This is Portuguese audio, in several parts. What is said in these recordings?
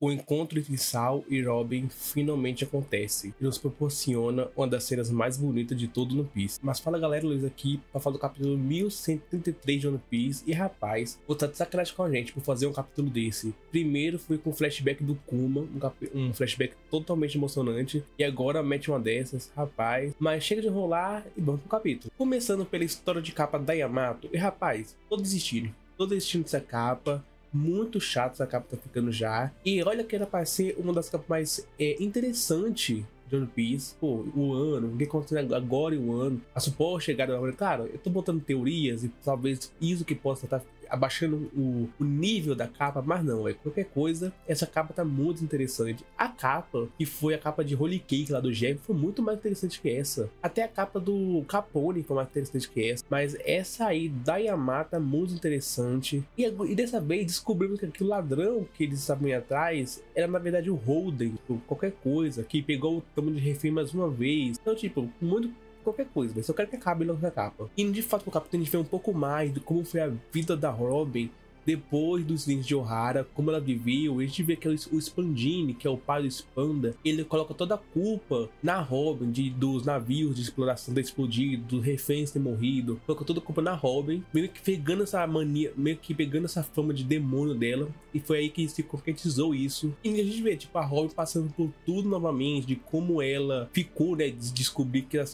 O encontro entre Sal e Robin finalmente acontece e nos proporciona uma das cenas mais bonitas de todo One Piece. Mas fala galera, Luiz aqui para falar do capítulo 1133 de One Piece e rapaz, vou estar de sacanagem com a gente por fazer um capítulo desse. Primeiro foi com o flashback do Kuma, um flashback totalmente emocionante e agora mete uma dessas, rapaz. Mas chega de enrolar e vamos pro capítulo. Começando pela história de capa da Yamato e rapaz, tô desistindo dessa capa. Muito chato essa capa tá ficando já. E olha que era pra ser uma das capas mais interessantes de One Piece. Pô, o ano, o que aconteceu agora e o ano. A suposta chegada da hora. Cara, eu tô botando teorias e talvez isso que possa estar abaixando o nível da capa, mas não, qualquer coisa, essa capa tá muito interessante. A capa, que foi a capa de Holy Cake lá do Jeff, foi muito mais interessante que essa. Até a capa do Capone foi mais interessante que essa, mas essa aí da Yamato é muito interessante. E dessa vez descobrimos que aquele ladrão que eles estavam aí atrás era na verdade o Holden, qualquer coisa, que pegou o tamanho de refém mais uma vez. Então, tipo, muito qualquer coisa, mas eu quero que acabe logo na capa. E de fato, no capítulo a gente vê um pouco mais de como foi a vida da Robin depois dos incidentes de Ohara, como ela viveu. A gente vê que o Spandini, que é o pai do Spanda, ele coloca toda a culpa na Robin, dos navios de exploração ter explodido, dos reféns ter morrido, coloca toda a culpa na Robin, meio que pegando essa mania, meio que pegando essa fama de demônio dela, e foi aí que se concretizou isso. E a gente vê, tipo, a Robin passando por tudo novamente, de como ela ficou, né, de descobrir que ela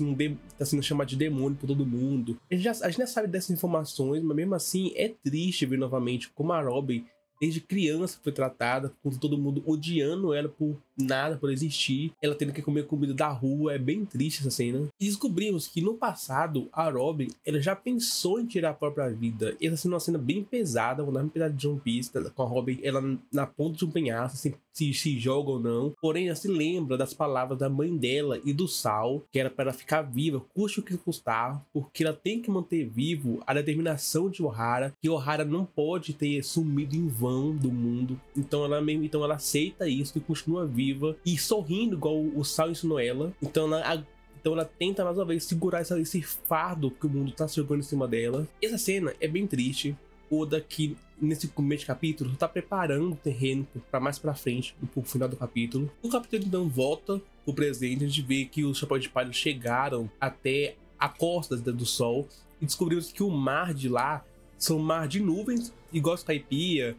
tá sendo chamada de demônio por todo mundo. A gente já sabe dessas informações, mas mesmo assim é triste ver novamente como a Robin desde criança foi tratada, com todo mundo odiando ela por nada, por existir, ela tendo que comer comida da rua. É bem triste essa cena. E descobrimos que no passado a Robin, ela já pensou em tirar a própria vida. E essa sendo uma cena bem pesada, uma das pesadas de One Piece, com a Robin ela na ponta de um penhasco, se joga ou não. Porém, ela se lembra das palavras da mãe dela e do Sal, que era para ela ficar viva, custe o que custar, porque ela tem que manter vivo a determinação de Ohara, que Ohara não pode ter sumido em vão do mundo. Então ela aceita isso e continua viva e sorrindo igual o Sal ensinou ela. Então ela tenta mais uma vez segurar esse fardo que o mundo tá jogando em cima dela. Essa cena é bem triste. Oda, que nesse começo de capítulo tá preparando o terreno para mais pra frente, pro final do capítulo. O capítulo então volta pro presente. A gente vê que os Chapéus de Palha chegaram até a costa do Sol e descobrimos que o mar de lá são mar de nuvens, igual Skypiea,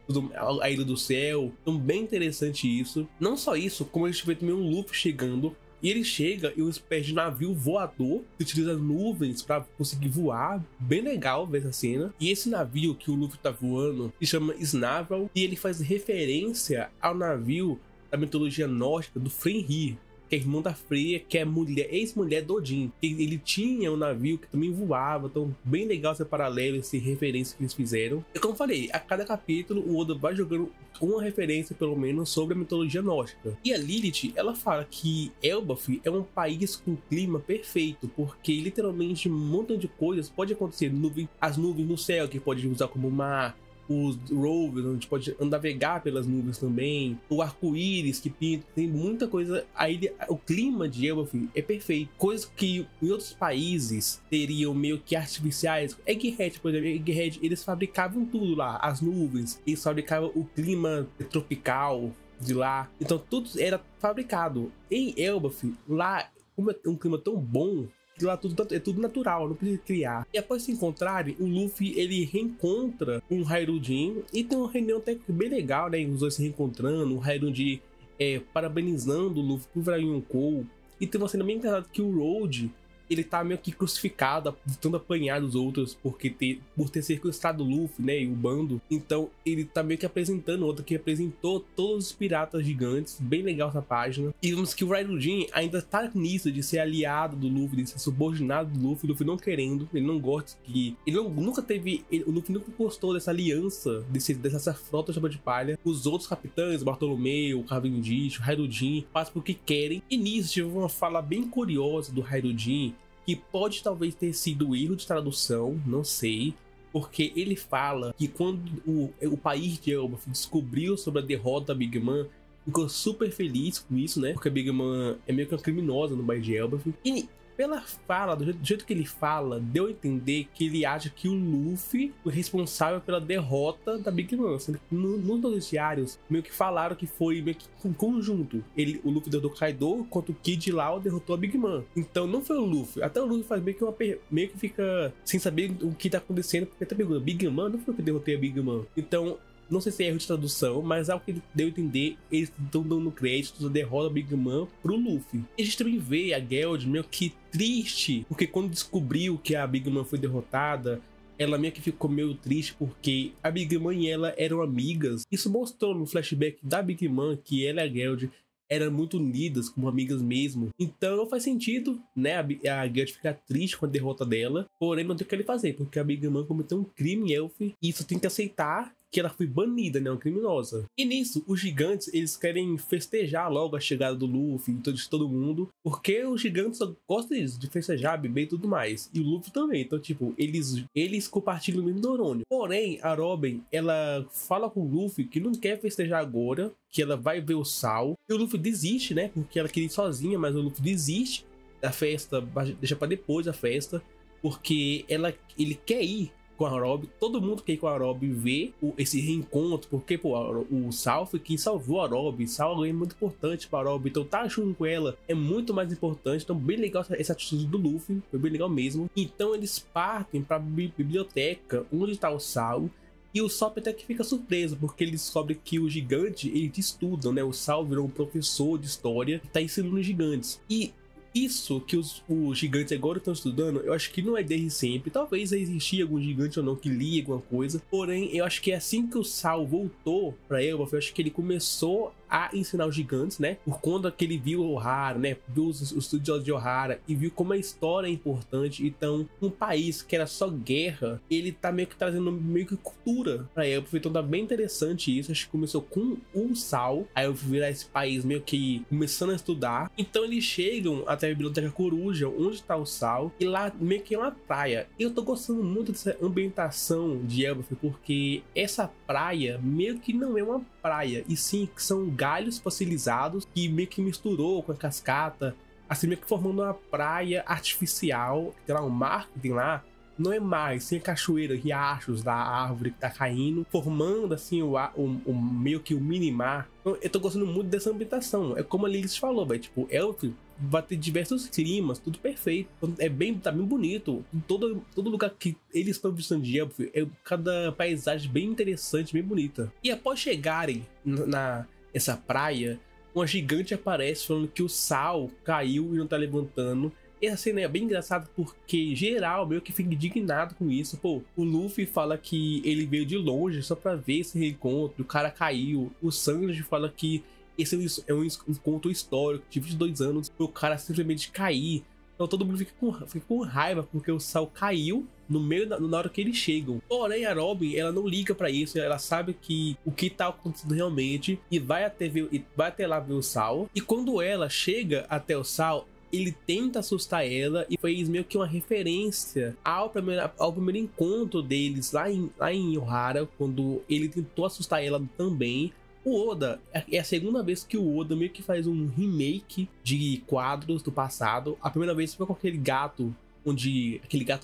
a Ilha do Céu. Então bem interessante isso. Não só isso, como a gente vê também um Luffy chegando. E ele chega em uma espécie de navio voador que utiliza nuvens para conseguir voar. Bem legal ver essa cena. E esse navio que o Luffy tá voando se chama Snavel. E ele faz referência ao navio da mitologia nórdica do Fenrir, que é irmão da Freya, que é ex-mulher do Odin. Ele tinha um navio que também voava. Então bem legal esse paralelo, essa referência que eles fizeram. E como eu falei, a cada capítulo o Oda vai jogando uma referência pelo menos sobre a mitologia nórdica. E a Lilith, ela fala que Elbaf é um país com clima perfeito, porque literalmente um montão de coisas pode acontecer. As nuvens no céu, que pode usar como mar, os rovers, onde a gente pode navegar pelas nuvens também, o arco-íris que pinta, tem muita coisa. Aí o clima de Elbaf é perfeito, coisas que em outros países seriam meio que artificiais. Egghead, por exemplo, Egghead, eles fabricavam tudo lá, as nuvens, eles fabricavam o clima tropical de lá, então tudo era fabricado. Em Elbaf, lá, como é um clima tão bom, lá é tudo natural, não precisa criar. E após se encontrarem, o Luffy ele reencontra um Hairudin e tem uma reunião técnica bem legal, né? Os dois se reencontrando, o Hairudin parabenizando o Luffy por virar Yonkou. E tem uma cena bem engraçada que o Road ele tá meio que crucificado, tentando apanhar dos outros por ter sequestrado o Luffy, né, e o bando. Então ele tá meio que apresentando outro que apresentou todos os piratas gigantes. Bem legal essa página. E vemos que o Raidujin ainda tá nisso de ser aliado do Luffy, de ser subordinado do Luffy. O Luffy não querendo, ele não gosta que... nunca teve... o Luffy nunca gostou dessa aliança, dessa frota chapa de palha. Os outros capitães, Bartolomeu, o Cavendish, o Raidujin, fazem porque querem. E nisso tive uma fala bem curiosa do Raidujin, que pode talvez ter sido erro de tradução, não sei, porque ele fala que quando o país de Elbaf descobriu sobre a derrota da Big Mom, ficou super feliz com isso, né? Porque a Big Mom é meio que uma criminosa no país de Elbaf. E pela fala, do jeito que ele fala, deu a entender que ele acha que o Luffy foi responsável pela derrota da Big Mom. Nos noticiários, meio que falaram que foi meio que um conjunto. O Luffy derrotou o Kaido, enquanto o Kid Lao derrotou a Big Mom. Então não foi o Luffy. Até o Luffy faz meio que fica sem saber o que tá acontecendo, porque até pergunta, Big Mom? Não foi que eu derrotei a Big Mom. Então, não sei se é erro de tradução, mas ao que ele deu a entender, eles estão dando crédito da derrota da Big Mom pro Luffy. E a gente também vê a Geld meio que triste, porque quando descobriu que a Big Mom foi derrotada, ela meio que ficou meio triste porque a Big Mom e ela eram amigas. Isso mostrou no flashback da Big Mom que ela e a Geld eram muito unidas, como amigas mesmo. Então faz sentido, né, a Geld ficar triste com a derrota dela, porém não tem o que ele fazer, porque a Big Mom cometeu um crime em Elf, e isso tem que aceitar que ela foi banida, né, uma criminosa. E nisso, os gigantes, eles querem festejar logo a chegada do Luffy e de todo mundo, porque os gigantes só gostam disso, de festejar, beber e tudo mais. E o Luffy também, então tipo, eles compartilham o mesmo neurônio. Porém, a Robin, ela fala com o Luffy que não quer festejar agora, que ela vai ver o Sal. E o Luffy desiste, né, porque ela queria ir sozinha, mas o Luffy desiste da festa, deixa pra depois a festa, porque ele quer ir com a Robin, todo mundo quer ir com a Robin ver esse reencontro, porque pô, o Sal foi quem salvou a Robin. Sal é muito importante para a Robin, então tá junto com ela é muito mais importante. Então bem legal essa atitude do Luffy, foi bem legal mesmo. Então eles partem para a biblioteca onde está o Sal, e o Sop até que fica surpreso, porque ele descobre que o gigante, eles estudam, né? O Sal virou um professor de história e tá ensinando os gigantes. E isso que os gigantes agora estão estudando, eu acho que não é desde sempre. Talvez existia algum gigante ou não que lia alguma coisa. Porém, eu acho que é assim que o Sal voltou pra Elbaf, eu acho que ele começou a ensinar os gigantes, né? Por conta que ele viu o Ohara, né? Viu os estudiosos de Ohara e viu como a história é importante. Então, um país que era só guerra, ele tá meio que trazendo meio que cultura pra Elbaf. Então tá bem interessante isso. Acho que começou com o Sal, aí eu virar esse país meio que começando a estudar. Então eles chegam até a Biblioteca Coruja, onde tá o Sal, e lá meio que é uma praia. Eu tô gostando muito dessa ambientação de Elbaf, porque essa praia meio que não é uma praia, e sim que são galhos fossilizados que meio que misturou com a cascata, assim meio que formando uma praia artificial. Tem lá um mar que tem lá, não é mais, sem cachoeira, riachos da árvore que tá caindo, formando assim meio que o mini-mar. Então, eu tô gostando muito dessa ambientação. É como a Lilith falou, velho, tipo, Elf vai ter diversos climas, tudo perfeito. Então, tá bem bonito. Todo lugar que eles estão visitando de Elf, é cada paisagem bem interessante, bem bonita. E após chegarem nessa praia, uma gigante aparece falando que o Sal caiu e não tá levantando. Essa cena é bem engraçada porque geral meio que fica indignado com isso. Pô, o Luffy fala que ele veio de longe só pra ver esse reencontro, o cara caiu. O Sanji fala que esse é um encontro histórico de 22 anos, o cara simplesmente cair. Então todo mundo fica com raiva porque o Sal caiu na hora que eles chegam. Porém, a Robin, ela não liga pra isso, ela sabe que o que tá acontecendo realmente e vai até lá ver o Sal. E quando ela chega até o Sal, ele tenta assustar ela e fez meio que uma referência ao primeiro encontro deles lá em Ohara, quando ele tentou assustar ela também. O Oda, é a segunda vez que o Oda meio que faz um remake de quadros do passado. A primeira vez foi com aquele gato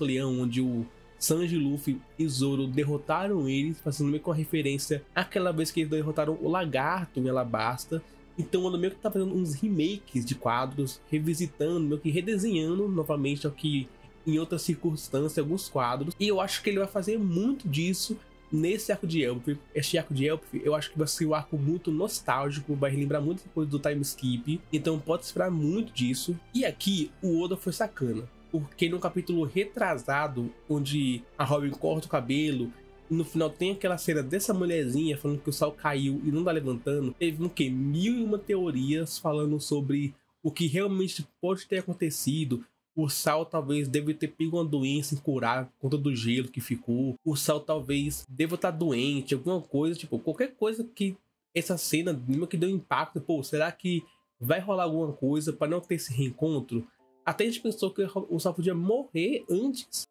leão, onde o Sanji, Luffy e Zoro derrotaram eles, fazendo meio que uma referência àquela vez que eles derrotaram o lagarto em Alabasta. Então o Oda meio que tá fazendo uns remakes de quadros, revisitando, meio que redesenhando novamente, que em outras circunstâncias, alguns quadros. E eu acho que ele vai fazer muito disso nesse arco de Elbaf. Este arco de Elbaf, eu acho que vai ser um arco muito nostálgico, vai relembrar muita coisa do time skip, então pode esperar muito disso. E aqui o Oda foi sacana, porque no capítulo retrasado, onde a Robin corta o cabelo, e no final tem aquela cena dessa mulherzinha falando que o Sal caiu e não tá levantando, teve 1001 teorias falando sobre o que realmente pode ter acontecido. O Sal talvez deve ter pego uma doença incurável por conta do gelo que ficou. O Sal talvez deva estar doente, alguma coisa, tipo, qualquer coisa que essa cena que deu impacto. Pô, será que vai rolar alguma coisa para não ter esse reencontro? Até a gente pensou que o Sal podia morrer antes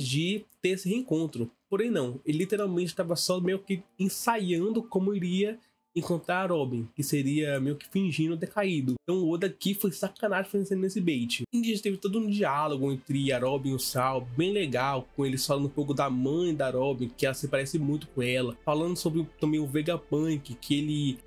de ter esse reencontro. Porém não, ele literalmente estava só meio que ensaiando como iria encontrar a Robin, que seria meio que fingindo decaído. Então o Oda aqui foi sacanagem fazendo esse bait. E a gente teve todo um diálogo entre a Robin e o Sal, bem legal, com eles falando um pouco da mãe da Robin, que ela se parece muito com ela, falando sobre também o Vegapunk, que ele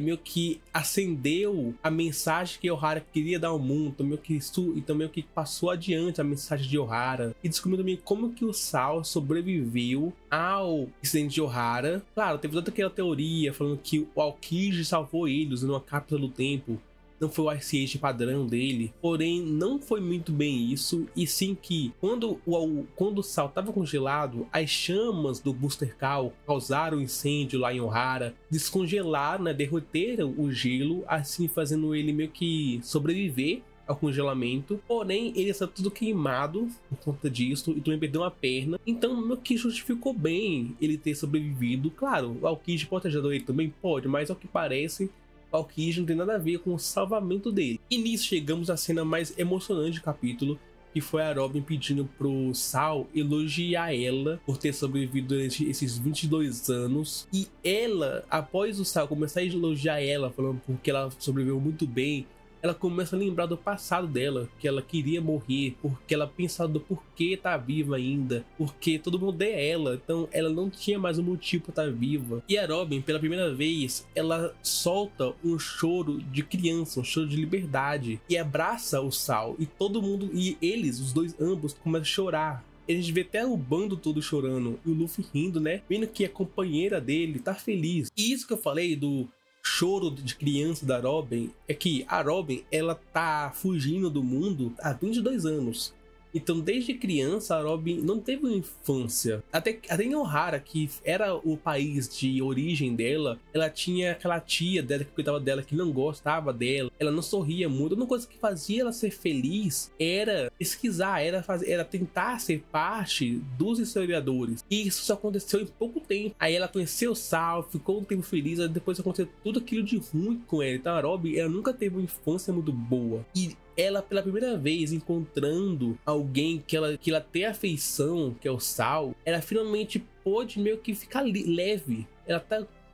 meio que acendeu a mensagem que Ohara queria dar ao mundo, também o que passou adiante a mensagem de Ohara, e descobriu também como que o Sal sobreviveu ao incidente de Ohara. Claro, teve toda aquela teoria falando que o Aokiji salvou ele usando uma cápsula do tempo, não foi o Ice Age padrão dele, porém não foi muito bem isso, e sim que quando o Sal estava congelado, as chamas do Booster Call causaram um incêndio lá em Ohara, descongelaram, né, derreteram o gelo, assim fazendo ele meio que sobreviver ao congelamento, porém ele está tudo queimado por conta disso e também perdeu uma perna, então meio que justificou bem ele ter sobrevivido. Claro, o Aokiji pode ter ajudado ele também, pode, mas ao que parece o Aokiji não tem nada a ver com o salvamento dele. E nisso chegamos à cena mais emocionante do capítulo, que foi a Robin pedindo pro Sal elogiar ela por ter sobrevivido durante esses 22 anos. E ela, após o Sal começar a elogiar ela, falando porque ela sobreviveu muito bem, ela começa a lembrar do passado dela, que ela queria morrer, porque ela pensava do porquê tá viva ainda, porque todo mundo é ela, então ela não tinha mais um motivo pra estar viva. E a Robin, pela primeira vez, ela solta um choro de criança, um choro de liberdade, e abraça o Sal, e todo mundo, e eles, os dois, ambos, começam a chorar. A gente vê até o bando todo chorando, e o Luffy rindo, né, vendo que a companheira dele tá feliz. E isso que eu falei do choro de criança da Robin é que a Robin, ela tá fugindo do mundo há 22 anos. Então, desde criança, a Robin não teve uma infância. Até em Ohara, que era o país de origem dela, ela tinha aquela tia dela que cuidava dela, que não gostava dela. Ela não sorria muito. Uma coisa que fazia ela ser feliz era pesquisar, era tentar ser parte dos historiadores. E isso só aconteceu em pouco tempo. Aí ela conheceu o Sal, ficou um tempo feliz, aí depois aconteceu tudo aquilo de ruim com ela. Então a Robin, ela nunca teve uma infância muito boa. E ela, pela primeira vez, encontrando alguém que ela tem afeição, que é o Sal, ela finalmente pôde meio que ficar leve.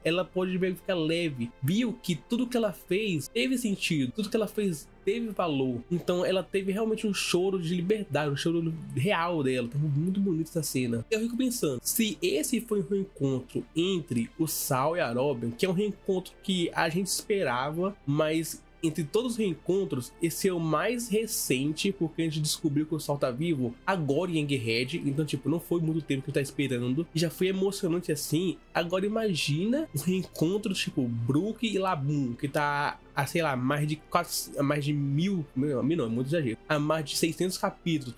Ela pôde meio que ficar leve. Viu que tudo que ela fez teve sentido, tudo que ela fez teve valor. Então ela teve realmente um choro de liberdade, um choro real dela. Tá muito bonito essa cena. Eu fico pensando, se esse foi um reencontro entre o Sal e a Robin, que é um reencontro que a gente esperava, mas entre todos os reencontros, esse é o mais recente, porque a gente descobriu que o Sal tá vivo agora em Egghead. Então, tipo, não foi muito tempo que ele tá esperando. E já foi emocionante assim. Agora imagina um reencontro tipo Brook e Laboon, que tá a, sei lá, mais de 1000, não, é muito exagero, a mais de 600 capítulos.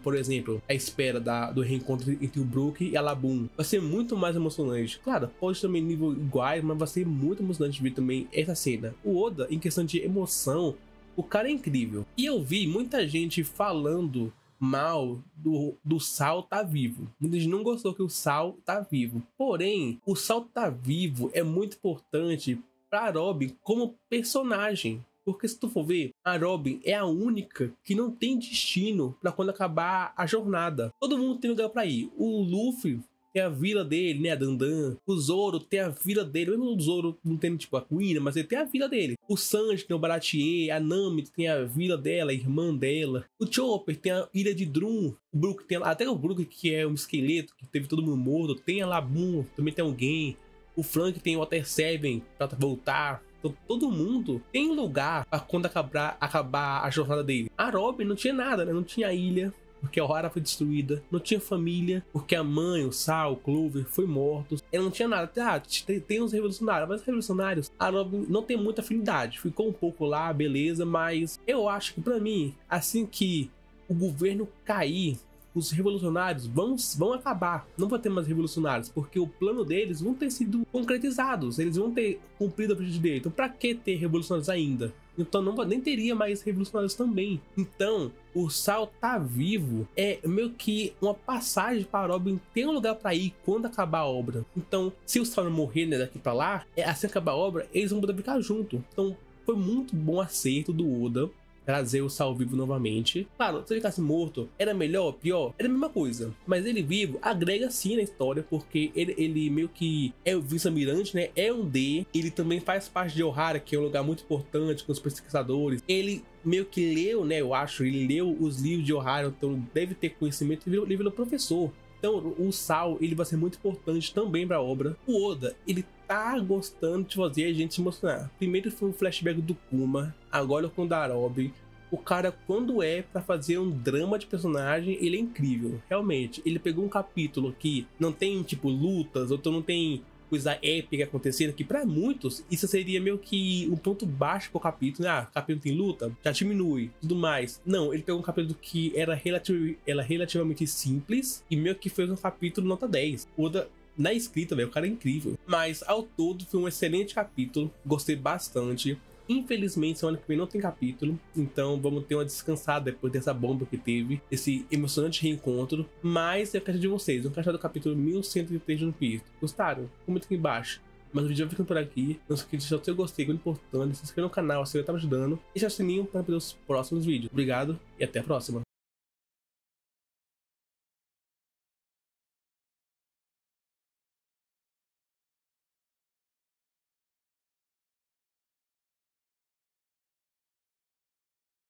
Por exemplo, a espera do reencontro entre o Brook e a Laboon vai ser muito mais emocionante. Claro, pode também nível iguais, mas vai ser muito emocionante ver também essa cena. O Oda, em questão de emoção, o cara é incrível. E eu vi muita gente falando mal do Sal tá vivo. Muita gente não gostou que o Sal tá vivo. Porém, o Sal tá vivo é muito importante pra Robin como personagem. Porque se tu for ver, a Robin é a única que não tem destino pra quando acabar a jornada. Todo mundo tem lugar pra ir. O Luffy tem a vila dele, né, a Dandan. O Zoro tem a vila dele. Mesmo o Zoro não tem, tipo, a Kuina, mas ele tem a vila dele. O Sanji tem o Baratie. A Nami tem a vila dela, a irmã dela. O Chopper tem a ilha de Drum. O Brook tem... Até o Brook, que é um esqueleto, que teve todo mundo morto. Tem a Laboon, também tem alguém. O Frank tem o Water 7 pra voltar. Então todo mundo tem lugar para quando acabar a jornada dele. A Robin não tinha nada, né? Não tinha ilha, porque a Ohara foi destruída. Não tinha família, porque a mãe, o Sal, o Clover foi mortos. Ela não tinha nada. Tem uns revolucionários, mas os revolucionários, a Robin não tem muita afinidade. Ficou um pouco lá, beleza, mas eu acho que pra mim, assim que o governo cair, os revolucionários vão acabar. Não vai ter mais revolucionários, porque o plano deles vão ter sido concretizados. Eles vão ter cumprido o objetivo dele. Então, pra que ter revolucionários ainda? Então, nem teria mais revolucionários também. Então, o Sal tá vivo é meio que uma passagem para Robin ter um lugar pra ir quando acabar a obra. Então, se o Sal não morrer, né, daqui pra lá, assim que acabar a obra, eles vão poder ficar junto. Então, foi muito bom acerto do Oda trazer o Saul vivo novamente. Claro, se ele ficasse morto, era melhor, pior? Era a mesma coisa. Mas ele vivo agrega sim na história, porque ele meio que é o vice-almirante, né? É um D. Ele também faz parte de Ohara, que é um lugar muito importante com os pesquisadores. Ele meio que leu, né? Eu acho, ele leu os livros de Ohara, então deve ter conhecimento. Ele virou professor. Então o Saul, ele vai ser muito importante também para a obra. O Oda, ele tá gostando de fazer a gente se emocionar. Primeiro foi um flashback do Kuma, agora com o Darobi. O cara, quando é pra fazer um drama de personagem, ele é incrível. Realmente, ele pegou um capítulo que não tem, tipo, lutas, ou então não tem coisa épica acontecendo, que pra muitos, isso seria meio que um ponto baixo pro capítulo, né? Ah, capítulo tem luta, já diminui, tudo mais. Não, ele pegou um capítulo que era relativamente simples, e meio que fez um capítulo nota 10. Oda, na escrita, velho, o cara é incrível. Mas, ao todo, foi um excelente capítulo, gostei bastante. Infelizmente, semana que vem não tem capítulo, então vamos ter uma descansada depois dessa bomba que teve, esse emocionante reencontro. Mas eu quero de vocês, eu quero achar do capítulo 1103 de One Piece. Gostaram? Comenta aqui embaixo. Mas o vídeo vai ficando por aqui. Não se esqueça de deixar o seu gostei, que é importante. Se inscreva no canal, se você tá me ajudando. E deixa o sininho para ver os próximos vídeos. Obrigado e até a próxima.